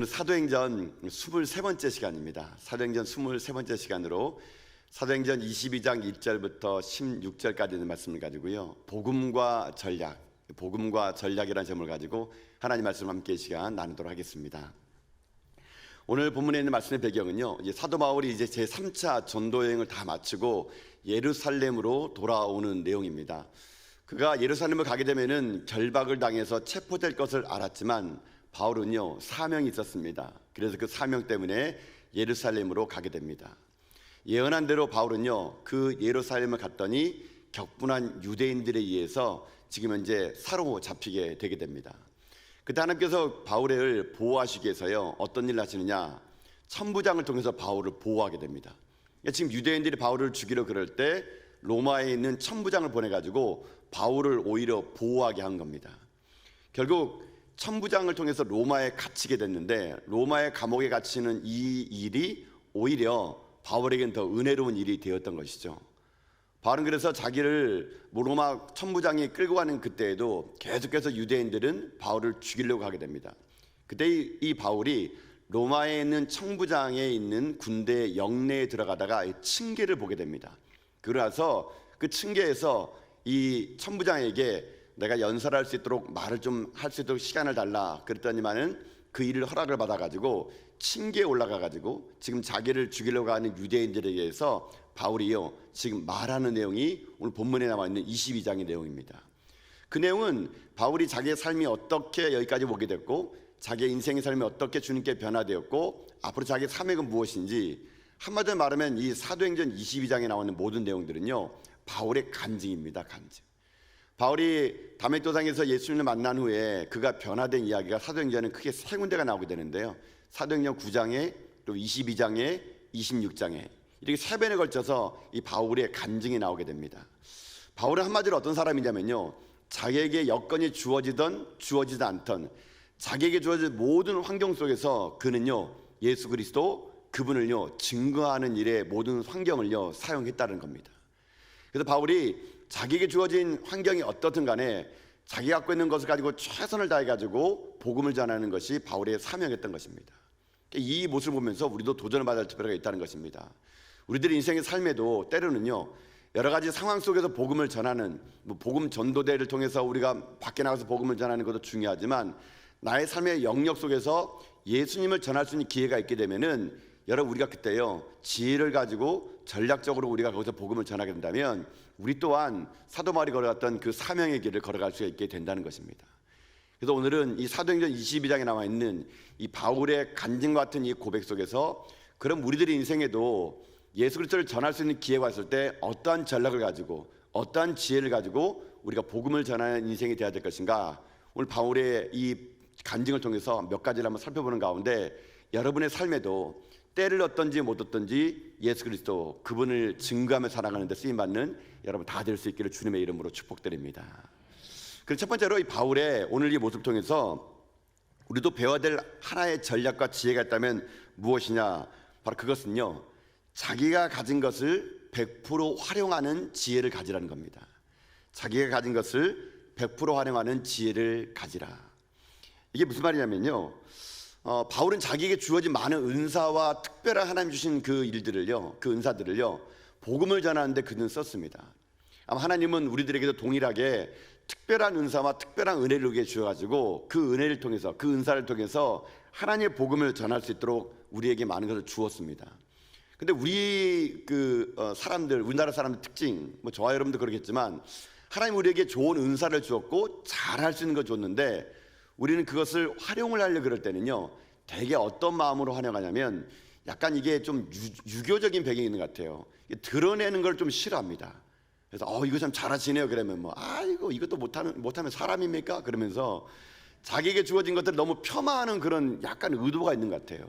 오늘 사도행전 23번째 시간입니다. 사도행전 23번째 시간으로 사도행전 22장 1절부터 16절까지 있는 말씀을 가지고요, 복음과 전략이라는 제목을 가지고 하나님 말씀 함께 시간 나누도록 하겠습니다. 오늘 본문에 있는 말씀의 배경은요, 이제 사도 바울이 이제 제3차 전도 여행을 다 마치고 예루살렘으로 돌아오는 내용입니다. 그가 예루살렘을 가게 되면은 결박을 당해서 체포될 것을 알았지만 바울은요, 사명이 있었습니다. 그래서 그 사명 때문에 예루살렘으로 가게 됩니다. 예언한 대로 바울은요, 그 예루살렘을 갔더니 격분한 유대인들에 의해서 지금 현재 사로잡히게 되게 됩니다. 그때 하나님께서 바울을 보호하시기 위해서요, 어떤 일을 하시느냐, 천부장을 통해서 바울을 보호하게 됩니다. 지금 유대인들이 바울을 죽이려 그럴 때 로마에 있는 천부장을 보내가지고 바울을 오히려 보호하게 한 겁니다. 결국 천부장을 통해서 로마에 갇히게 됐는데, 로마의 감옥에 갇히는 이 일이 오히려 바울에게는 더 은혜로운 일이 되었던 것이죠. 바울은 그래서 자기를 로마 천부장이 끌고 가는 그때에도 계속해서 유대인들은 바울을 죽이려고 하게 됩니다. 그때 이 바울이 로마에 있는 천부장에 있는 군대 영내에 들어가다가 층계를 보게 됩니다. 그래서 그 층계에서 이 천부장에게 내가 연설할 수 있도록 말을 좀 할 수 있도록 시간을 달라 그랬더니만은 그 일을 허락을 받아가지고 층계에 올라가가지고 지금 자기를 죽이려고 하는 유대인들에 의해서 바울이요, 지금 말하는 내용이 오늘 본문에 나와 있는 22장의 내용입니다. 그 내용은 바울이 자기의 삶이 어떻게 여기까지 오게 됐고, 자기의 인생의 삶이 어떻게 주님께 변화되었고, 앞으로 자기의 사명은 무엇인지, 한마디로 말하면 이 사도행전 22장에 나오는 모든 내용들은요, 바울의 간증입니다. 간증. 바울이 다메섹도상에서 예수님을 만난 후에 그가 변화된 이야기가 사도행전은 크게 세 군데가 나오게 되는데요, 사도행전 9장에 또 22장에 26장에 이렇게 세 번에 걸쳐서 이 바울의 간증이 나오게 됩니다. 바울은 한마디로 어떤 사람이냐면요, 자기에게 여건이 주어지든 주어지지 않든 자기에게 주어진 모든 환경 속에서 그는요, 예수 그리스도 그분을요 증거하는 일에 모든 환경을요 사용했다는 겁니다. 그래서 바울이 자기에게 주어진 환경이 어떻든 간에 자기 갖고 있는 것을 가지고 최선을 다해가지고 복음을 전하는 것이 바울의 사명이었던 것입니다. 이 모습을 보면서 우리도 도전을 받을 필요가 있다는 것입니다. 우리들의 인생의 삶에도 때로는요, 여러 가지 상황 속에서 복음을 전하는, 복음 전도대를 통해서 우리가 밖에 나가서 복음을 전하는 것도 중요하지만, 나의 삶의 영역 속에서 예수님을 전할 수 있는 기회가 있게 되면은, 여러분, 우리가 그때요 지혜를 가지고 전략적으로 우리가 거기서 복음을 전하게 된다면 우리 또한 사도 바울이 걸어갔던 그 사명의 길을 걸어갈 수 있게 된다는 것입니다. 그래서 오늘은 이 사도행전 22장에 나와 있는 이 바울의 간증 같은 이 고백 속에서, 그럼 우리들의 인생에도 예수 그리스도를 전할 수 있는 기회가 있을 때 어떠한 전략을 가지고 어떠한 지혜를 가지고 우리가 복음을 전하는 인생이 되어야 될 것인가, 오늘 바울의 이 간증을 통해서 몇 가지를 한번 살펴보는 가운데, 여러분의 삶에도 때를 얻든지 못 얻든지 예수 그리스도 그분을 증거하며 살아가는 데 쓰임받는 여러분 다 될 수 있기를 주님의 이름으로 축복드립니다. 그리고 첫 번째로 이 바울의 오늘 이 모습을 통해서 우리도 배워야 될 하나의 전략과 지혜가 있다면 무엇이냐, 바로 그것은요, 자기가 가진 것을 100% 활용하는 지혜를 가지라는 겁니다. 자기가 가진 것을 100% 활용하는 지혜를 가지라. 이게 무슨 말이냐면요, 바울은 자기에게 주어진 많은 은사와 특별한 하나님 주신 그 일들을요, 그 은사들을요, 복음을 전하는데 그는 썼습니다. 아마 하나님은 우리들에게도 동일하게 특별한 은사와 특별한 은혜를 우리에게 주어가지고 그 은혜를 통해서, 그 은사를 통해서 하나님의 복음을 전할 수 있도록 우리에게 많은 것을 주었습니다. 근데 우리 사람들, 우리나라 사람들 특징, 저와 여러분도 그렇겠지만, 하나님 우리에게 좋은 은사를 주었고 잘할 수 있는 걸 줬는데, 우리는 그것을 활용을 하려고 그럴 때는요, 되게 어떤 마음으로 활용하냐면 약간 이게 좀 유교적인 배경이 있는 것 같아요. 드러내는 걸 좀 싫어합니다. 그래서 이거 참 잘하시네요. 그러면 아이고 이것도 못하면 사람입니까? 그러면서 자기에게 주어진 것들을 너무 폄하하는 그런 약간 의도가 있는 것 같아요.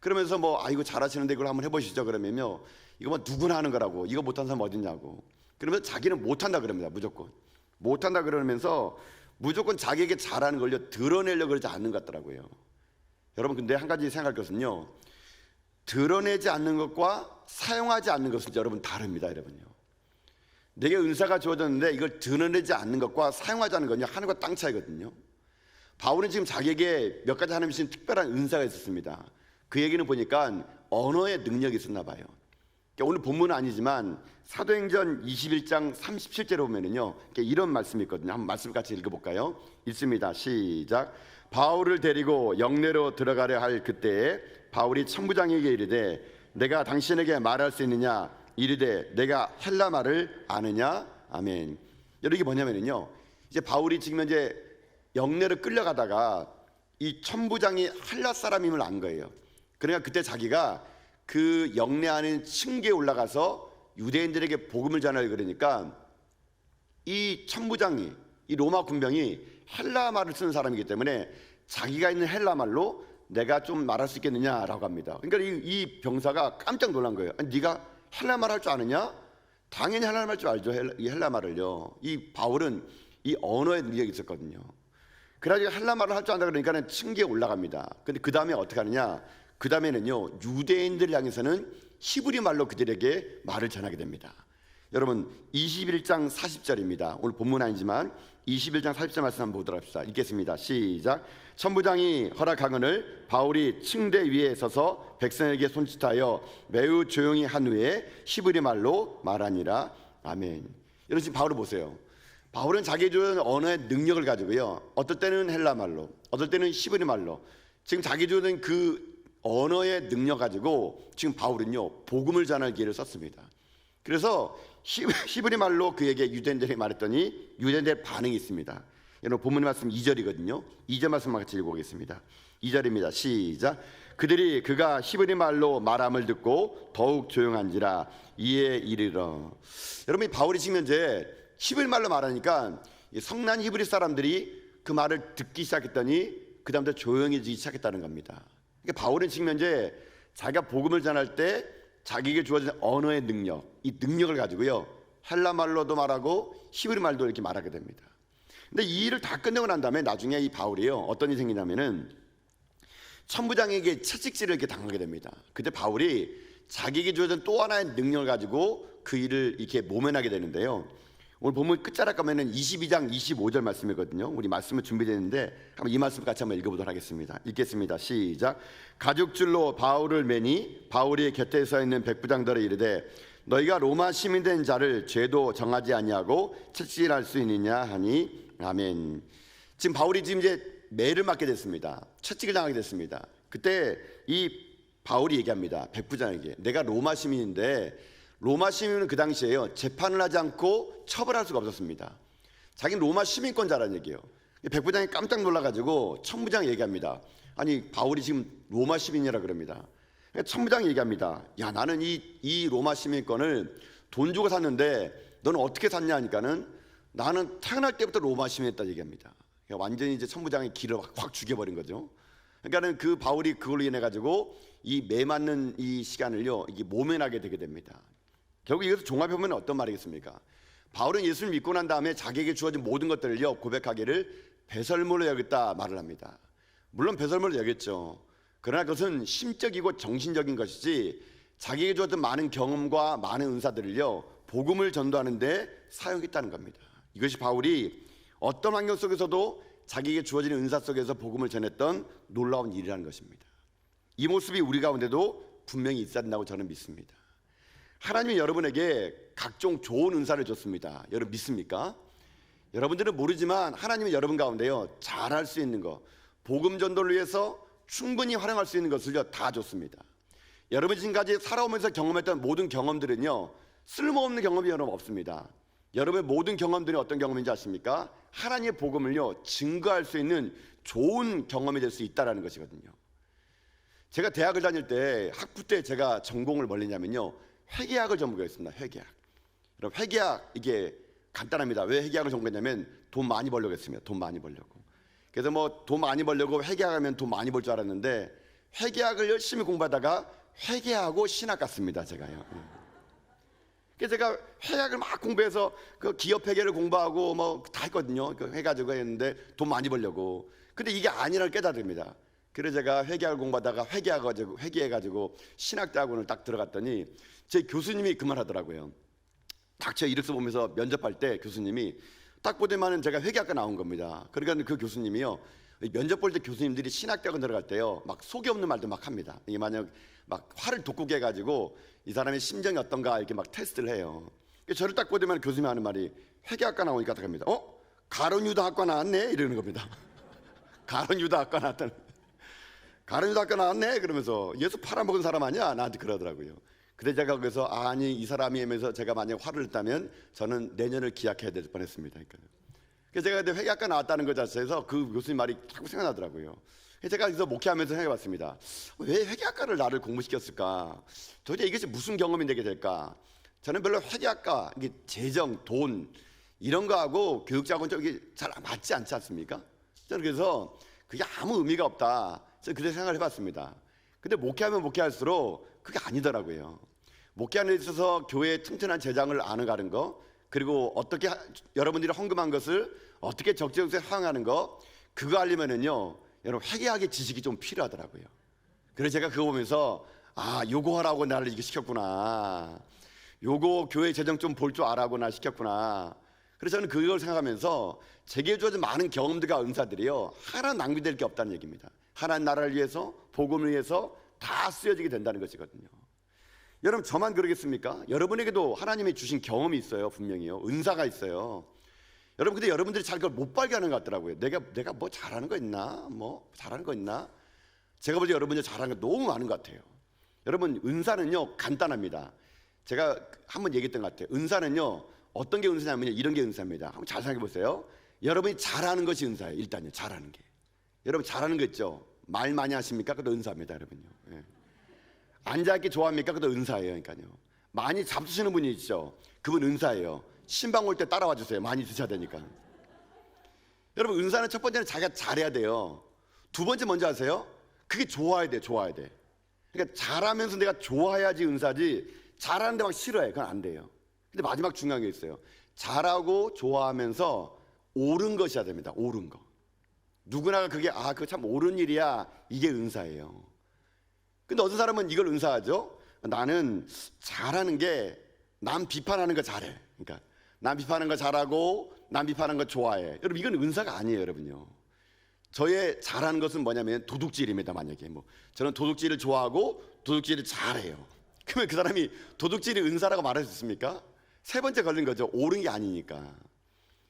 그러면서 이거 잘하시는데 이걸 한번 해보시죠. 그러면요, 이거 누구나 하는 거라고, 이거 못하는 사람 어딨냐고. 그러면서 자기는 못한다 그럽니다. 무조건 못한다 그러면서 무조건 자기에게 잘하는 걸요 드러내려고 그러지 않는 것 같더라고요. 여러분, 근데 한 가지 생각할 것은요, 드러내지 않는 것과 사용하지 않는 것은 여러분 다릅니다. 여러분요, 내게 은사가 주어졌는데 이걸 드러내지 않는 것과 사용하지 않는 건요 하늘과 땅 차이거든요. 바울은 지금 자기에게 몇 가지 하나님 주신 특별한 은사가 있었습니다. 그 얘기는 보니까 언어의 능력이 있었나 봐요. 그러니까 오늘 본문은 아니지만 사도행전 21장 37절에 보면은요, 이런 말씀이 있거든요. 한번 말씀 같이 읽어볼까요? 읽습니다. 시작. 바울을 데리고 영내로 들어가려 할 그때에 바울이 천부장에게 이르되 내가 당신에게 말할 수 있느냐? 이르되 내가 헬라 말을 아느냐? 아멘. 여러분 이게 뭐냐면요, 이제 바울이 지금 이제 영내로 끌려가다가 이 천부장이 헬라 사람임을 안 거예요. 그러니까 그때 자기가 그 영내하는 층계에 올라가서 유대인들에게 복음을 전하려 그러니까 이 천부장이, 이 로마 군병이 헬라 말을 쓰는 사람이기 때문에 자기가 있는 헬라 말로 내가 좀 말할 수 있겠느냐라고 합니다. 그러니까 이 병사가 깜짝 놀란 거예요. 아니, 네가 헬라 말 할 줄 아느냐? 당연히 헬라 말 할 줄 알죠. 이 헬라 말을요. 이 바울은 이 언어의 능력이 있었거든요. 그래가지고 헬라 말을 할 줄 안다 그러니까 층계에 올라갑니다. 근데 그 다음에 어떻게 하느냐? 그 다음에는요, 유대인들을 향해서는 히브리 말로 그들에게 말을 전하게 됩니다. 여러분 21장 40절입니다. 오늘 본문 아니지만 21장 40절 말씀 한번 보도록 합시다. 읽겠습니다. 시작. 천부장이 허락하거늘 바울이 층대 위에 서서 백성에게 손짓하여 매우 조용히 한 후에 히브리 말로 말하니라. 아멘. 여러분 지금 바울을 보세요. 바울은 자기의 주는 언어의 능력을 가지고요, 어떨 때는 헬라 말로, 어떨 때는 히브리 말로, 지금 자기 주는 그 언어의 능력 가지고 지금 바울은요 복음을 전할 기회를 썼습니다. 그래서 히브리 말로 그에게 유대인들이 말했더니 유대인들의 반응이 있습니다. 여러분 본문 말씀 2절이거든요. 2절 말씀만 같이 읽어보겠습니다. 2절입니다. 시작. 그들이 그가 히브리 말로 말함을 듣고 더욱 조용한지라 이에 이르러. 여러분 바울이 지금 현재 히브리 말로 말하니까 성난 히브리 사람들이 그 말을 듣기 시작했더니 그 다음부터 조용해지기 시작했다는 겁니다. 그러니까 바울은 지금 현재 자기가 복음을 전할 때 자기에게 주어진 언어의 능력, 이 능력을 가지고요 헬라 말로도 말하고 히브리 말도 이렇게 말하게 됩니다. 근데 이 일을 다 끝내고 난 다음에 나중에 이 바울이요 어떤 일이 생기냐면은 천부장에게 채찍질을 이렇게 당하게 됩니다. 그때 바울이 자기에게 주어진 또 하나의 능력을 가지고 그 일을 이렇게 모면하게 되는데요. 오늘 본문 끝자락 가면은 22장 25절 말씀이거든요. 우리 말씀을 준비되는데 한번 이 말씀 같이 한번 읽어보도록 하겠습니다. 읽겠습니다. 시작. 가죽줄로 바울을 매니 바울이 곁에 서 있는 백부장들을 이르되 너희가 로마 시민된 자를 죄도 정하지 아니하고 채찍질할 수 있느냐 하니 아멘. 지금 바울이 지금 이제 매를 맞게 됐습니다. 채찍을 당하게 됐습니다. 그때 이 바울이 얘기합니다. 백부장에게 내가 로마 시민인데 로마 시민은 그 당시에요 재판을 하지 않고 처벌할 수가 없었습니다. 자기는 로마 시민권자라는 얘기예요. 백부장이 깜짝 놀라가지고 천부장 얘기합니다. 아니 바울이 지금 로마 시민이라 그럽니다. 천부장이 얘기합니다. 야 나는 이 로마 시민권을 돈 주고 샀는데 너는 어떻게 샀냐 하니까는 나는 태어날 때부터 로마 시민이었다 얘기합니다. 완전히 이제 천부장의 기를 확 죽여버린 거죠. 그러니까는 그 바울이 그걸로 인해 가지고 이 매 맞는 이 시간을요 이게 모면하게 되게 됩니다. 결국 이것을 종합해 보면 어떤 말이겠습니까? 바울은 예수를 믿고 난 다음에 자기에게 주어진 모든 것들을요 고백하기를 배설물로 여겼다 말을 합니다. 물론 배설물로 여겼죠. 그러나 그것은 심적이고 정신적인 것이지 자기에게 주어진 많은 경험과 많은 은사들을요 복음을 전도하는 데 사용했다는 겁니다. 이것이 바울이 어떤 환경 속에서도 자기에게 주어진 은사 속에서 복음을 전했던 놀라운 일이라는 것입니다. 이 모습이 우리 가운데도 분명히 있어야 된다고 저는 믿습니다. 하나님이 여러분에게 각종 좋은 은사를 줬습니다. 여러분 믿습니까? 여러분들은 모르지만 하나님이 여러분 가운데요 잘할 수 있는 것, 복음 전도를 위해서 충분히 활용할 수 있는 것을요 다 줬습니다. 여러분 지금까지 살아오면서 경험했던 모든 경험들은요 쓸모없는 경험이 여러분 없습니다. 여러분의 모든 경험들이 어떤 경험인지 아십니까? 하나님의 복음을요 증거할 수 있는 좋은 경험이 될 수 있다는 것이거든요. 제가 대학을 다닐 때 학부 때 제가 전공을 뭘 했냐면요 회계학을 전공했습니다. 회계학. 여러분 회계학 이게 간단합니다. 왜 회계학을 전공했냐면 돈 많이 벌려고 했습니다. 돈 많이 벌려고. 그래서 뭐 돈 많이 벌려고 회계하면 돈 많이 벌 줄 알았는데 회계학을 열심히 공부하다가 회계하고 신학 갔습니다. 제가요. 그래서 제가 회계학을 막 공부해서 그 기업 회계를 공부하고 뭐 다 했거든요. 그 해가지고 했는데 돈 많이 벌려고. 근데 이게 아니라는 깨달습니다. 그래서 제가 회계학을 공부하다가 회계해가지고 신학대학원을 딱 들어갔더니 제 교수님이 그 말 하더라고요. 딱 제 이력서 보면서 면접할 때 교수님이 딱 보더만은 제가 회계학과 나온 겁니다. 그러니까 그 교수님이요 면접 볼 때 교수님들이 신학대학원 들어갈 때요, 막 속이 없는 말도 막 합니다. 이게 만약 막 화를 돋구게 해가지고 이 사람의 심정이 어떤가 이렇게 막 테스트를 해요. 저를 딱 보더만 교수님이 하는 말이, 회계학과 나오니까 딱 합니다. 가론유다학과 나왔네 이러는 겁니다. 가론유다학과 나왔다는, 가론유다학과 나왔네 그러면서 예수 팔아먹은 사람 아니야 나한테 그러더라고요. 근데 제가 그래서 아니 이 사람이 하면서 제가 만약 화를 냈다면 저는 내년을 기약해야 될 뻔했습니다. 그래서 제가 근데 회계학과 나왔다는 것 자체에서 그 교수님 말이 자꾸 생각나더라고요. 제가 그래서 목회하면서 생각해봤습니다. 왜 회계학과를 나를 공부시켰을까? 도대체 이것이 무슨 경험이 되게 될까? 저는 별로 회계학과, 이게 재정, 돈 이런 거하고 교육자하고는 좀 이게 잘 맞지 않지 않습니까? 저는 그래서 그게 아무 의미가 없다. 저는 그렇게 생각을 해봤습니다. 근데 목회하면 목회할수록 그게 아니더라고요. 목회하는 데 있어서 교회의 튼튼한 재정을 아는 거, 그리고 어떻게 여러분들이 헌금한 것을 어떻게 적재적소에 사용하는 거, 그거 알려면은요, 여러분 회계학의 지식이 좀 필요하더라고요. 그래서 제가 그거 보면서 요거 하라고 나를 이게 시켰구나. 요거 교회 재정 좀 볼 줄 알라고 나 시켰구나. 그래서 저는 그걸 생각하면서 제게 주어진 많은 경험들과 은사들이요, 하나 낭비될 게 없다는 얘기입니다. 하나님 나라를 위해서, 복음을 위해서 다 쓰여지게 된다는 것이거든요. 여러분 저만 그러겠습니까? 여러분에게도 하나님이 주신 경험이 있어요. 분명히요. 은사가 있어요. 여러분 근데 여러분들이 잘 그걸 못 발견하는 것 같더라고요. 내가 뭐 잘하는 거 있나? 뭐 잘하는 거 있나? 제가 볼 때 여러분들 잘하는 거 너무 많은 것 같아요. 여러분 은사는요 간단합니다. 제가 한번 얘기했던 것 같아요. 은사는요 어떤 게 은사냐면요, 이런 게 은사입니다. 한번 잘 생각해 보세요. 여러분이 잘하는 것이 은사예요. 일단요, 잘하는 게. 여러분 잘하는 거 있죠? 말 많이 하십니까? 그것도 은사입니다, 여러분요. 예. 앉아있기 좋아합니까? 그것도 은사예요. 그러니까요. 많이 잡수시는 분이 있죠? 그분 은사예요. 신방 올 때 따라와 주세요. 많이 드셔야 되니까. 여러분 은사는 첫 번째는 자기가 잘해야 돼요. 두 번째 먼저 하세요. 그게 좋아야 돼, 좋아야 돼. 그러니까 잘하면서 내가 좋아야지 은사지, 잘하는데 막 싫어해. 그건 안 돼요. 근데 마지막 중요한 게 있어요. 잘하고 좋아하면서 옳은 것이어야 됩니다. 옳은 거. 누구나가 그게 그거 참 옳은 일이야, 이게 은사예요. 근데 어떤 사람은 이걸 은사하죠. 나는 잘하는 게 남 비판하는 거 잘해. 그러니까 남 비판하는 거 잘하고 남 비판하는 거 좋아해. 여러분 이건 은사가 아니에요, 여러분요. 저의 잘하는 것은 뭐냐면 도둑질입니다. 만약에 저는 도둑질을 좋아하고 도둑질을 잘해요. 그러면 그 사람이 도둑질이 은사라고 말할 수 있습니까? 세 번째 걸린 거죠. 옳은 게 아니니까.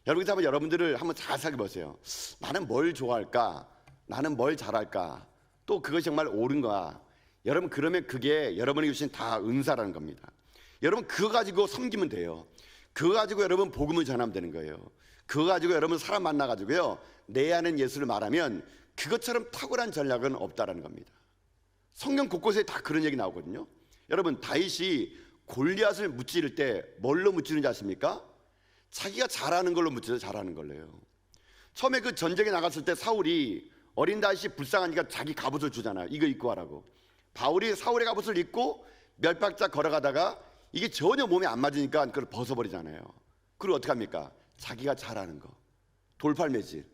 여러분 한번 여러분들을 한번 잘 생각해 보세요. 나는 뭘 좋아할까? 나는 뭘 잘할까? 또 그것이 정말 옳은 거야. 여러분 그러면 그게 여러분에게 주신 다 은사라는 겁니다. 여러분 그거 가지고 섬기면 돼요. 그거 가지고 여러분 복음을 전하면 되는 거예요. 그거 가지고 여러분 사람 만나가지고요, 내 아는 예수를 말하면 그것처럼 탁월한 전략은 없다라는 겁니다. 성경 곳곳에 다 그런 얘기 나오거든요. 여러분 다윗이 골리앗을 무찌를 때 뭘로 무찌는지 아십니까? 자기가 잘하는 걸로 무찌서 잘하는 걸로요. 처음에 그 전쟁에 나갔을 때 사울이, 어린 다윗이 불쌍하니까 자기 갑옷을 주잖아요. 이거 입고 하라고. 바울이 사울의 갑옷을 입고 몇 박자 걸어가다가 이게 전혀 몸에 안 맞으니까 그걸 벗어버리잖아요. 그리고 어떻게 합니까? 자기가 잘하는 거, 돌팔매질.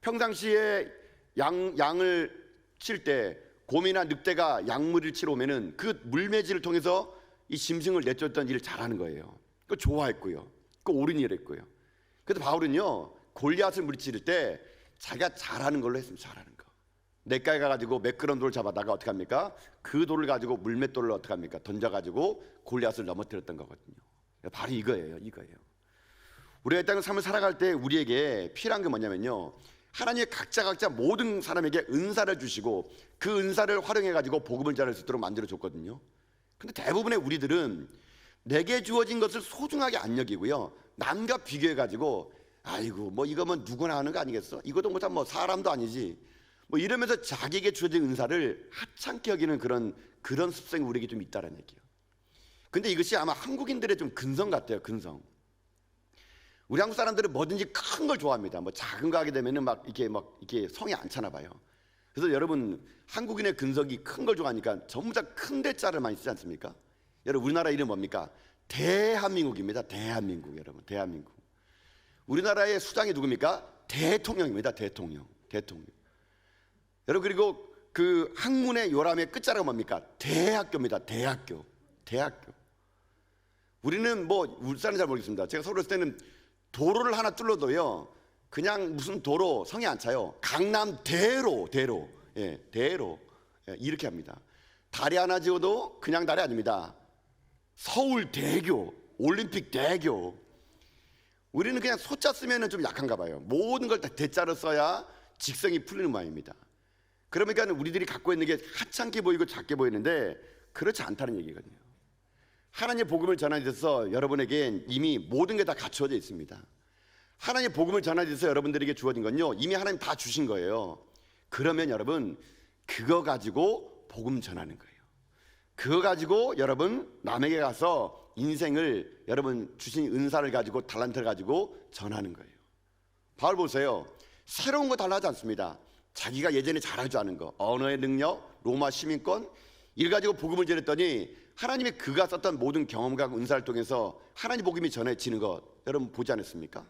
평상시에 양을 칠 때 곰이나 늑대가 양물을 치러 오면은 그 물매질을 통해서 이 짐승을 내쫓던 일을 잘하는 거예요. 그거 좋아했고요. 그거 옳은 일을 했고요. 그래서 바울은요, 골리앗을 물리칠 때 자기가 잘하는 걸로 했습니다. 잘하는 거. 냇가에 가가지고 매끄러운 돌을 잡아다가 어떻게 합니까? 그 돌을 가지고 물맷돌을 어떻게 합니까? 던져가지고 골리앗을 넘어뜨렸던 거거든요. 바로 이거예요. 우리가 이 땅을 삶을 살아갈 때 우리에게 필요한 게 뭐냐면요, 하나님의 각자 모든 사람에게 은사를 주시고 그 은사를 활용해가지고 복음을 전할 수 있도록 만들어줬거든요. 근데 대부분의 우리들은 내게 주어진 것을 소중하게 안 여기고요, 남과 비교해가지고 아이고 뭐 이거 뭐 누구나 하는 거 아니겠어? 이것도 못하면 뭐 사람도 아니지, 뭐 이러면서 자기에게 주어진 은사를 하찮게 여기는 그런 습성이 우리에게 좀 있다는 얘기예요. 근데 이것이 아마 한국인들의 좀 근성 같아요. 근성. 우리 한국 사람들은 뭐든지 큰 걸 좋아합니다. 뭐 작은 거 하게 되면은 막 이렇게 성이 안 차나 봐요. 그래서 여러분 한국인의 근성이 큰 걸 좋아하니까 전부 다 큰 대자를 많이 쓰지 않습니까? 여러분 우리나라 이름 뭡니까? 대한민국입니다. 대한민국. 여러분 대한민국. 우리나라의 수장이 누굽니까? 대통령입니다. 대통령. 여러분 그리고 그 학문의 요람의 끝자락은 뭡니까? 대학교입니다. 대학교. 우리는 뭐 울산은 잘 모르겠습니다. 제가 서울 있을 때는 도로를 하나 뚫어도요, 그냥 무슨 도로 성에 안 차요. 강남 대로 이렇게 합니다. 다리 하나 지어도 그냥 다리 아닙니다. 서울대교, 올림픽대교. 우리는 그냥 소자 쓰면 좀 약한가 봐요. 모든 걸 다 대자로 써야 직성이 풀리는 모양입니다. 그러니까 우리들이 갖고 있는 게 하찮게 보이고 작게 보이는데 그렇지 않다는 얘기거든요. 하나님의 복음을 전하셔서 여러분에겐 이미 모든 게 다 갖추어져 있습니다. 하나님의 복음을 전하셔서 여러분들에게 주어진 건요, 이미 하나님 다 주신 거예요. 그러면 여러분 그거 가지고 복음 전하는 거예요. 그거 가지고 여러분 남에게 가서 인생을, 여러분 주신 은사를 가지고, 달란트를 가지고 전하는 거예요. 바울 보세요. 새로운 거 달라하지 않습니다. 자기가 예전에 잘할 줄 아는 거, 언어의 능력, 로마 시민권, 이를 가지고 복음을 전했더니 하나님의 그가 썼던 모든 경험과 은사를 통해서 하나님 복음이 전해지는 것 여러분 보지 않았습니까?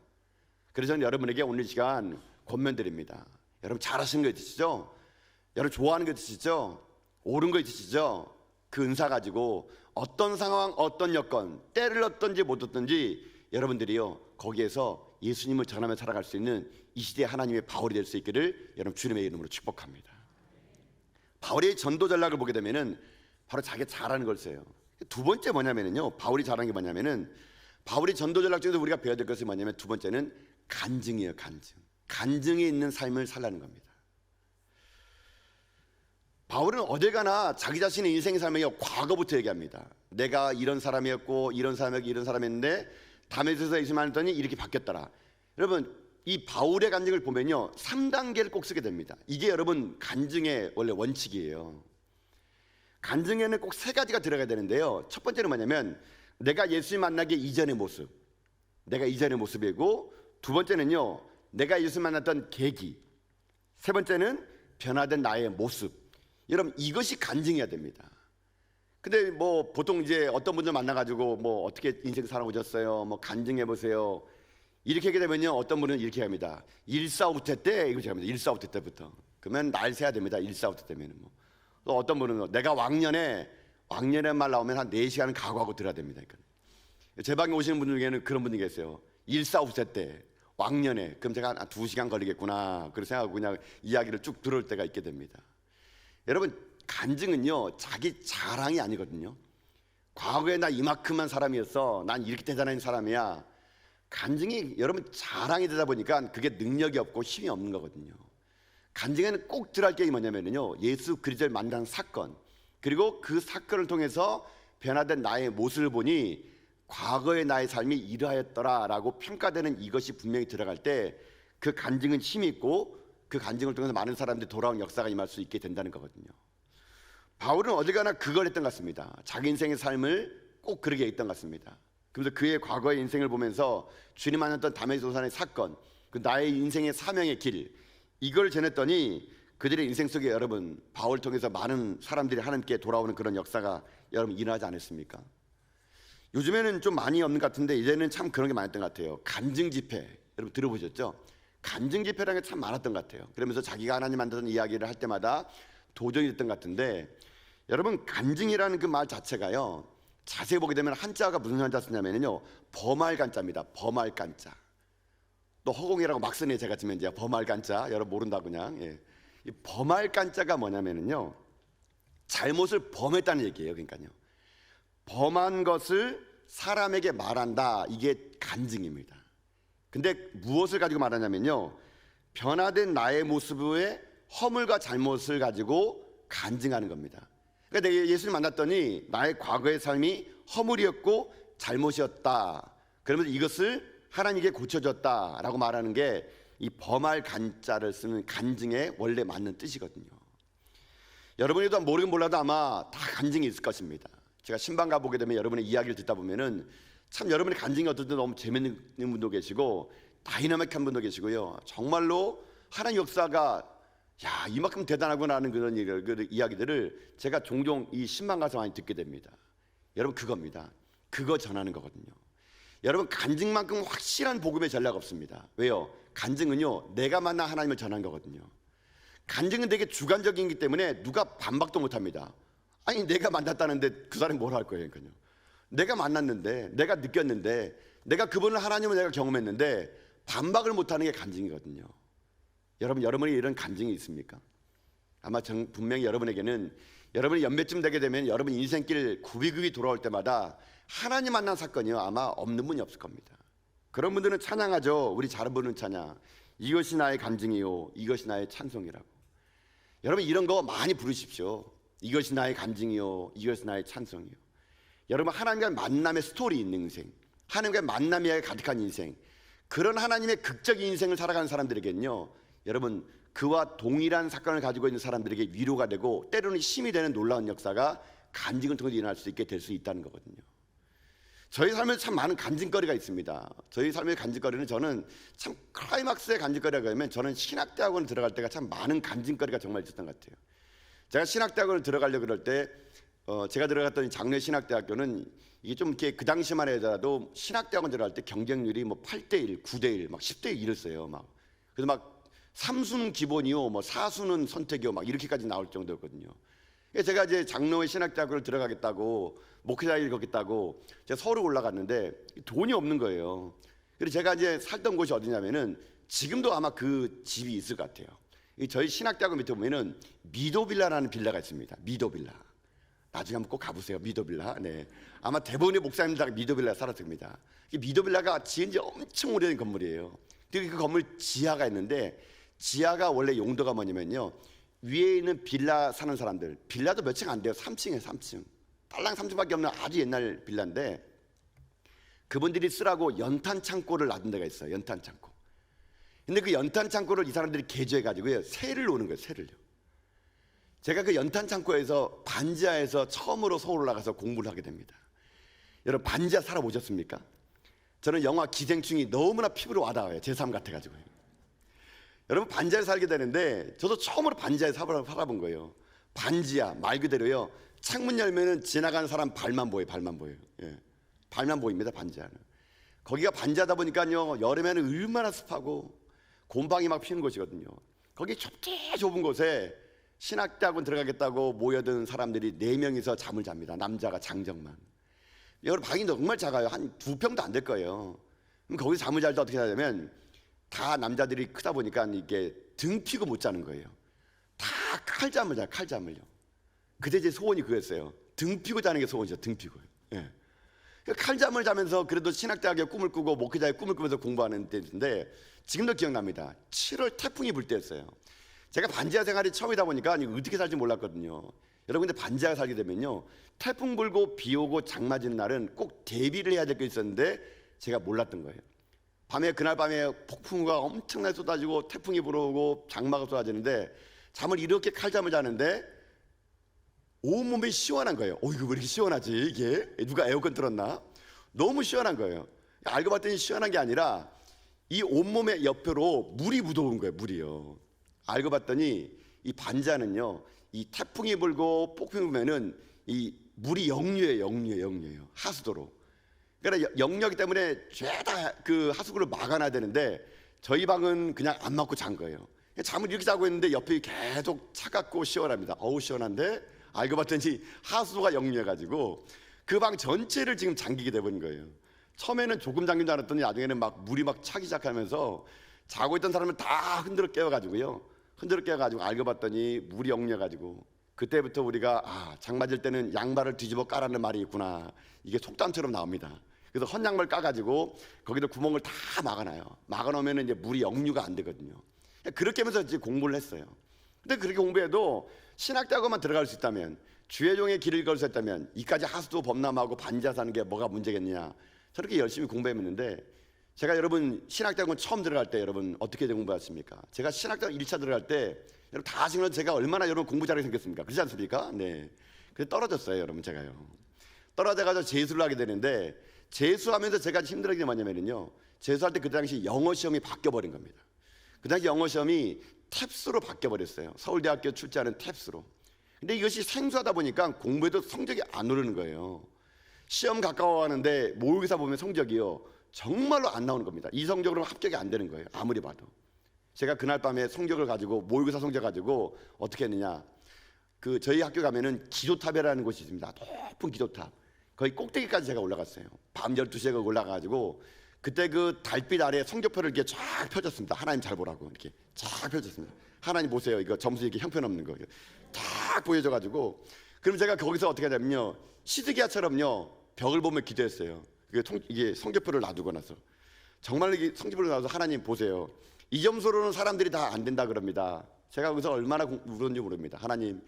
그래서 저는 여러분에게 오늘 시간 권면드립니다. 여러분 잘하시는 거 있으시죠? 여러분 좋아하는 거 있으시죠? 옳은 거 있으시죠? 그 은사 가지고 어떤 상황, 어떤 여건, 때를 얻든지 못 얻든지 여러분들이요 거기에서 예수님을 전하며 살아갈 수 있는 이 시대의 하나님의 바울이 될 수 있기를 여러분 주님의 이름으로 축복합니다. 바울의 전도 전략을 보게 되면은 바로 자기가 잘하는 걸 써요. 두 번째 뭐냐면요, 바울이 잘하는 게 뭐냐면은, 바울이 전도 전략 중에서 우리가 배워야 될 것이 뭐냐면 두 번째는 간증이에요. 간증이 있는 삶을 살라는 겁니다. 바울은 어딜 가나 자기 자신의 인생의 삶에 과거부터 얘기합니다. 내가 이런 사람이었고 이런 사람이었고 이런 사람이었는데 다메섹에서 예수님 만났더니 이렇게 바뀌었더라. 여러분 이 바울의 간증을 보면요 3단계를 꼭 쓰게 됩니다. 이게 여러분 간증의 원래 원칙이에요. 간증에는 꼭 세 가지가 들어가야 되는데요, 첫 번째는 뭐냐면 내가 예수님 만나기 이전의 모습, 내가 이전의 모습이고, 두 번째는요 내가 예수님 만났던 계기, 세 번째는 변화된 나의 모습. 여러분 이것이 간증해야 됩니다. 근데 뭐 보통 이제 어떤 분들 만나가지고 뭐 어떻게 인생 살아오셨어요, 뭐 간증해 보세요 이렇게 하게 되면요 어떤 분은 이렇게 합니다. 145태 때 이렇게 합니다. 145태 때부터. 그러면 날 세야 됩니다. 145태 때면은 뭐. 또 어떤 분은 내가 왕년에 말 나오면 한 4시간은 각오하고 들어야 됩니다. 그러니까 제 방에 오시는 분들 중에는 그런 분이 계세요. 145세 때 왕년에, 그럼 제가 한 2시간 걸리겠구나 그렇게 생각하고 그냥 이야기를 쭉 들을 때가 있게 됩니다. 여러분 간증은요 자기 자랑이 아니거든요. 과거에 나 이만큼만 사람이었어, 난 이렇게 대단한 사람이야. 간증이 여러분 자랑이 되다 보니까 그게 능력이 없고 힘이 없는 거거든요. 간증에는 꼭 들어갈 게 뭐냐면요 예수 그리스도를 만난 사건, 그리고 그 사건을 통해서 변화된 나의 모습을 보니 과거의 나의 삶이 이러하였더라라고 평가되는 이것이 분명히 들어갈 때 그 간증은 힘이 있고 그 간증을 통해서 많은 사람들이 돌아온 역사가 임할 수 있게 된다는 거거든요. 바울은 어디 가나 그걸 했던 것 같습니다. 자기 인생의 삶을 꼭 그렇게 했던 것 같습니다. 그래서 그의 과거의 인생을 보면서 주님 만났던 다메섹 사건, 그 나의 인생의 사명의 길, 이걸 전했더니 그들의 인생 속에 여러분 바울을 통해서 많은 사람들이 하나님께 돌아오는 그런 역사가 여러분 일어나지 않았습니까? 요즘에는 좀 많이 없는 것 같은데 이제는 참 그런 게 많았던 것 같아요. 간증 집회 여러분 들어보셨죠? 간증 집회라는 게 참 많았던 것 같아요. 그러면서 자기가 하나님 만드는 이야기를 할 때마다 도전이 됐던 것 같은데, 여러분 간증이라는 그 말 자체가요 자세히 보게 되면 한자가 무슨 한자 쓰냐면요 범할 간자입니다. 범할 간자. 또 허공이라고 막 쓰네 제가 지면 이제 범할 간자 여러분 모른다 그냥. 예. 이 범할 간자가 뭐냐면요 잘못을 범했다는 얘기예요. 그러니까요 범한 것을 사람에게 말한다, 이게 간증입니다. 근데 무엇을 가지고 말하냐면요 변화된 나의 모습의 허물과 잘못을 가지고 간증하는 겁니다. 그러니까 내가 예수를 만났더니 나의 과거의 삶이 허물이었고 잘못이었다, 그러면서 이것을 하나님께 고쳐줬다라고 말하는 게 이 범할 간자를 쓰는 간증의 원래 맞는 뜻이거든요. 여러분이도 모르긴 몰라도 아마 다 간증이 있을 것입니다. 제가 신방 가보게 되면 여러분의 이야기를 듣다 보면은 참 여러분의 간증이 어떨 때 너무 재밌는 분도 계시고 다이나믹한 분도 계시고요, 정말로 하나님 역사가 야 이만큼 대단하구나 하는 그런 이야기들을 제가 종종 이 신방 가서 많이 듣게 됩니다. 여러분 그겁니다. 그거 전하는 거거든요. 여러분 간증만큼 확실한 복음의 전략 없습니다. 왜요? 간증은요 내가 만난 하나님을 전한 거거든요. 간증은 되게 주관적이기 때문에 누가 반박도 못합니다. 아니 내가 만났다는데 그 사람이 뭘 할 거예요. 그러니까요 내가 만났는데, 내가 느꼈는데, 내가 그분을 하나님을 내가 경험했는데 반박을 못하는 게 간증이거든요. 여러분이 이런 간증이 있습니까? 아마 분명히 여러분에게는 여러분이 연배쯤 되게 되면 여러분 인생길 굽이굽이 돌아올 때마다 하나님 만난 사건이요 아마 없는 분이 없을 겁니다. 그런 분들은 찬양하죠. 우리 잘 부르는 찬양, 이것이 나의 간증이요 이것이 나의 찬송이라고. 여러분 이런 거 많이 부르십시오. 이것이 나의 간증이요 이것이 나의 찬송이요. 여러분 하나님과의 만남의 스토리 있는 인생, 하나님과의 만남이 가득한 인생, 그런 하나님의 극적인 인생을 살아가는 사람들에게는요 여러분 그와 동일한 사건을 가지고 있는 사람들에게 위로가 되고 때로는 힘이 되는 놀라운 역사가 간증을 통해서 일어날 수 있게 될 수 있다는 거거든요. 저희 삶에 참 많은 간증거리가 있습니다. 저희 삶의 간증거리는 저는 참 클라이막스의 간증거리라고 하면 저는 신학대학원을 들어갈 때가 참 많은 간증거리가 정말 있었던 것 같아요. 제가 신학대학원을 들어가려고 그럴 때 제가 들어갔던 장래 신학대학교는 이게 좀 이렇게 그 당시만 해도 신학대학원 들어갈 때 경쟁률이 뭐 8대1, 9대1, 막 10대1 이랬어요. 막 그래서 막 3수는 기본이요, 뭐 4수는 선택이요, 막 이렇게까지 나올 정도였거든요. 제가 이제 장로회 신학대학교를 들어가겠다고 목회자를 걷겠다고 제가 서울에 올라갔는데 돈이 없는 거예요. 그래서 제가 이제 살던 곳이 어디냐면은 지금도 아마 그 집이 있을 것 같아요. 저희 신학대학교 밑에 보면은 미도빌라라는 빌라가 있습니다. 미도빌라. 나중에 한번 꼭 가보세요. 미도빌라. 네. 아마 대부분의 목사님들 다 미도빌라에 살았을 겁니다. 미도빌라가 지은 지 엄청 오래된 건물이에요. 그 건물 지하가 있는데 지하가 원래 용도가 뭐냐면요. 위에 있는 빌라 사는 사람들, 빌라도 몇 층 안 돼요. 3층이에요. 3층. 딸랑 3층밖에 없는 아주 옛날 빌라인데 그분들이 쓰라고 연탄 창고를 놔둔 데가 있어요. 연탄 창고. 근데 그 연탄 창고를 이 사람들이 개조해가지고요 새를 놓는 거예요. 새를요. 제가 그 연탄 창고에서 반지하에서 처음으로 서울 올라가서 공부를 하게 됩니다. 여러분 반지하 살아보셨습니까? 저는 영화 기생충이 너무나 피부로 와닿아요. 제 삶 같아가지고. 여러분 반지하에 살게 되는데 저도 처음으로 반지하에 살아본 거예요. 반지하 말 그대로요. 창문 열면은 지나가는 사람 발만 보여요. 발만 보여요. 예. 발만 보입니다. 반지하는. 거기가 반지하다 보니까요 여름에는 얼마나 습하고 곰팡이 막 피는 곳이거든요. 거기 좁은 곳에 신학대학원 들어가겠다고 모여든 사람들이 4명이서 잠을 잡니다. 남자가 장정만. 여러분 방이 정말 작아요. 한 2평도 안 될 거예요. 그럼 거기서 잠을 잘 때 어떻게 하냐면 다 남자들이 크다 보니까 이게 등 피고 못 자는 거예요. 다 칼잠을 자요. 칼잠을요. 그때 제 소원이 그거였어요. 등 피고 자는 게 소원이죠. 등 피고요. 예. 칼잠을 자면서 그래도 신학대학에 꿈을 꾸고 목회자의 꿈을 꾸면서 공부하는 때인데 지금도 기억납니다. 7월 태풍이 불 때였어요. 제가 반지하 생활이 처음이다 보니까 어떻게 살지 몰랐거든요. 여러분 근데 반지하 살게 되면요 태풍 불고 비 오고 장 맞은 날은 꼭 대비를 해야 될 게 있었는데 제가 몰랐던 거예요. 그날 밤에 폭풍우가 엄청나게 쏟아지고 태풍이 불어오고 장마가 쏟아지는데 잠을 이렇게 칼잠을 자는데 온몸이 시원한 거예요. 이거 왜 이렇게 시원하지 이게? 누가 에어컨 틀었나? 너무 시원한 거예요. 알고 봤더니 시원한 게 아니라 이 온몸의 옆으로 물이 묻어온 거예요. 물이요. 알고 봤더니 이 반지하는요 이 태풍이 불고 폭풍이 불면은 이 물이 역류예요. 하수도로. 그러니까 역류하기 때문에 죄다 그 하수구를 막아놔야 되는데 저희 방은 그냥 안 막고 잔 거예요. 잠을 이렇게 자고 있는데 옆이 계속 차갑고 시원합니다. 시원한데 알고 봤더니 하수도가 역류해가지고 그 방 전체를 지금 잠기게 돼버린 거예요. 처음에는 조금 잠긴 줄 알았더니 나중에는 막 물이 막 차기 시작하면서 자고 있던 사람을 다 흔들어 깨워가지고요. 알고 봤더니 물이 역류해가지고 그때부터 우리가 장 맞을 때는 양말을 뒤집어 까라는 말이 있구나. 이게 속담처럼 나옵니다. 그래서 헌 양말 까가지고 거기다 구멍을 다 막아놔요. 막아놓으면 이제 물이 역류가 안 되거든요. 그렇게 하면서 이제 공부를 했어요. 근데 그렇게 공부해도 신학대학원만 들어갈 수 있다면 주혜종의 길을 걸 수 있다면 이까지 하수도 범람하고 반지하 사는 게 뭐가 문제겠냐. 저렇게 열심히 공부했는데 제가 여러분 신학대학원 처음 들어갈 때 여러분 어떻게 공부하십니까? 제가 신학대학원 1차 들어갈 때 여러분 다 아시는 제가 얼마나 여러분 공부 잘하게 생겼습니까? 그렇지 않습니까? 네. 그래서 떨어졌어요 여러분 제가요. 떨어져가지고 재수를 하게 되는데 재수하면서 제가 힘들었던 게 뭐냐면요. 재수할 때 그 당시 영어 시험이 바뀌어버린 겁니다. 그 당시 영어 시험이 탭스로 바뀌어버렸어요. 서울대학교 출제하는 탭스로. 근데 이것이 생소하다 보니까 공부해도 성적이 안 오르는 거예요. 시험 가까워하는데 모의고사 보면 성적이요 정말로 안 나오는 겁니다. 이 성적으로 합격이 안 되는 거예요. 아무리 봐도. 제가 그날 밤에 성적을 가지고 모의고사 성적 가지고 어떻게 했느냐. 저희 학교 가면은 기도탑이라는 곳이 있습니다. 높은 기도탑. 거의 꼭대기까지 제가 올라갔어요. 밤 12시에 올라가가지고 그때 그 달빛 아래 성적표를 이렇게 쫙 펴졌습니다. 하나님 잘 보라고 이렇게 쫙 펴졌습니다. 하나님 보세요. 이거 점수 이렇게 형편없는 거 쫙 보여져가지고, 그럼 제가 거기서 어떻게 하냐면요, 시드기야처럼요 벽을 보며 기도했어요. 이게 성적표를 놔두고 나서 정말 이게 성적표를 놔서 하나님 보세요. 이 점수로는 사람들이 다 안 된다 그럽니다. 제가 거기서 얼마나 울었는지 모릅니다. 하나님,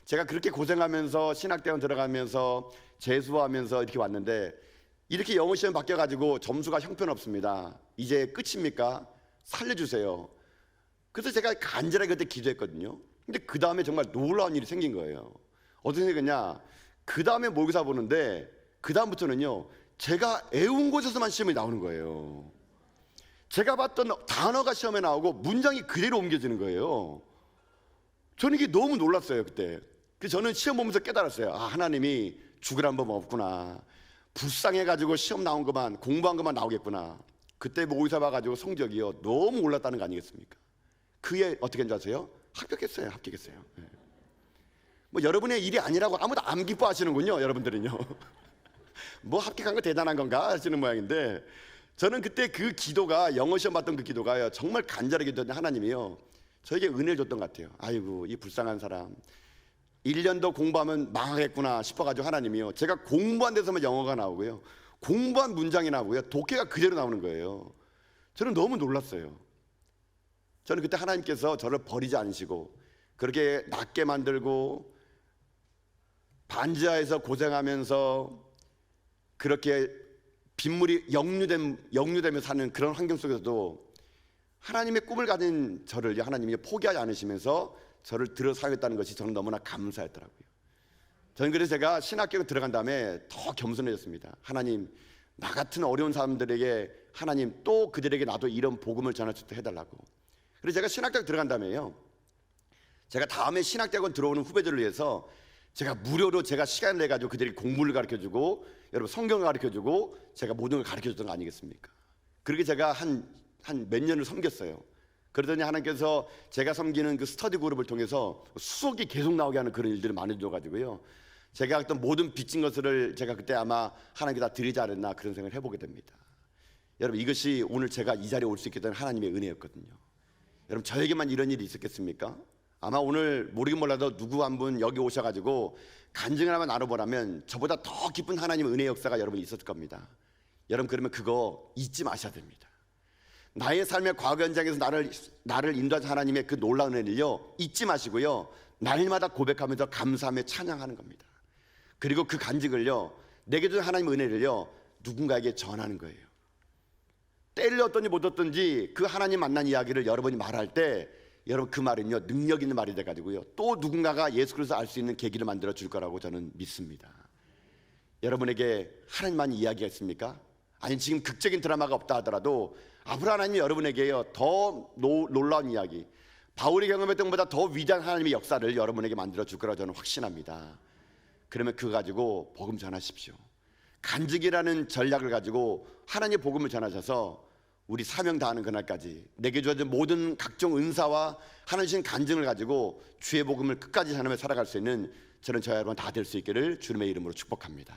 제가 그렇게 고생하면서 신학대원 들어가면서 재수하면서 이렇게 왔는데 이렇게 영어 시험 바뀌어가지고 점수가 형편없습니다. 이제 끝입니까? 살려주세요. 그래서 제가 간절하게 그때 기도했거든요. 근데 그 다음에 정말 놀라운 일이 생긴 거예요. 어떻게 생겼냐? 그 다음에 모의고사 보는데 그 다음부터는요 제가 애운 곳에서만 시험이 나오는 거예요. 제가 봤던 단어가 시험에 나오고 문장이 그대로 옮겨지는 거예요. 저는 이게 너무 놀랐어요 그때. 그래서 저는 시험 보면서 깨달았어요. 아, 하나님이 죽으란 법 없구나. 불쌍해가지고 시험 나온 것만, 공부한 것만 나오겠구나. 그때 모의사 봐가지고 성적이요 너무 올랐다는 거 아니겠습니까? 그게 어떻게 한지 아세요? 합격했어요. 네. 뭐 여러분의 일이 아니라고 아무도 안 기뻐하시는군요. 여러분들은요 뭐 합격한 거 대단한 건가 하시는 모양인데, 저는 그때 그 기도가, 영어 시험 봤던 그 기도가요 정말 간절하게 기도했는데 하나님이요 저에게 은혜를 줬던 것 같아요. 아이고 이 불쌍한 사람 1년 더 공부하면 망하겠구나 싶어가지고 하나님이요 제가 공부한 데서만 영어가 나오고요, 공부한 문장이 나오고요, 독해가 그대로 나오는 거예요. 저는 너무 놀랐어요. 저는 그때 하나님께서 저를 버리지 않으시고 그렇게 낮게 만들고 반지하에서 고생하면서 그렇게 빗물이 역류되며 사는 그런 환경 속에서도 하나님의 꿈을 가진 저를 하나님이 포기하지 않으시면서 저를 들어 사용했다는 것이 저는 너무나 감사했더라고요. 저는 그래서 제가 신학교에 들어간 다음에 더 겸손해졌습니다. 하나님, 나 같은 어려운 사람들에게 하나님 또 그들에게 나도 이런 복음을 전할 수 있도록 해달라고. 그래서 제가 신학대학 들어간 다음에요, 제가 다음에 신학대학원 들어오는 후배들을 위해서 제가 무료로 제가 시간을 내가지고 그들이 공부를 가르쳐주고 여러분 성경을 가르쳐주고 제가 모든 걸 가르쳐줬던 거 아니겠습니까? 그렇게 제가 한 몇 년을 섬겼어요. 그러더니 하나님께서 제가 섬기는 그 스터디 그룹을 통해서 수석이 계속 나오게 하는 그런 일들을 많이 줘가지고요, 제가 했던 모든 빚진 것을 제가 그때 아마 하나님께 다 드리지 않았나 그런 생각을 해보게 됩니다. 여러분, 이것이 오늘 제가 이 자리에 올 수 있게 된 하나님의 은혜였거든요. 여러분, 저에게만 이런 일이 있었겠습니까? 아마 오늘 모르긴 몰라도 누구 한 분 여기 오셔가지고 간증을 한번 나눠보라면 저보다 더 깊은 하나님의 은혜의 역사가 여러분 있었을 겁니다. 여러분, 그러면 그거 잊지 마셔야 됩니다. 나의 삶의 과거 현장에서 나를 인도하신 하나님의 그 놀라운 은혜를요 잊지 마시고요, 날마다 고백하면서 감사하며 찬양하는 겁니다. 그리고 그 간증을요, 내게 준 하나님의 은혜를요 누군가에게 전하는 거예요. 때를 얻든지 못 얻든지 그 하나님 만난 이야기를 여러분이 말할 때 여러분 그 말은요 능력 있는 말이 돼가지고요 또 누군가가 예수 그리스도를 알 수 있는 계기를 만들어 줄 거라고 저는 믿습니다. 여러분에게 하나님만 이야기가 있습니까? 아니, 지금 극적인 드라마가 없다 하더라도 앞으로 하나님이 여러분에게요 더 놀라운 이야기, 바울이 경험했던 것보다 더 위대한 하나님의 역사를 여러분에게 만들어 줄 거라고 저는 확신합니다. 그러면 그거 가지고 복음 전하십시오. 간증이라는 전략을 가지고 하나님의 복음을 전하셔서 우리 사명 다하는 그날까지 내게 주어진 모든 각종 은사와 하나님 주신 간증을 가지고 주의 복음을 끝까지 전하며 살아갈 수 있는 저는 저와 여러분 다 될 수 있기를 주님의 이름으로 축복합니다.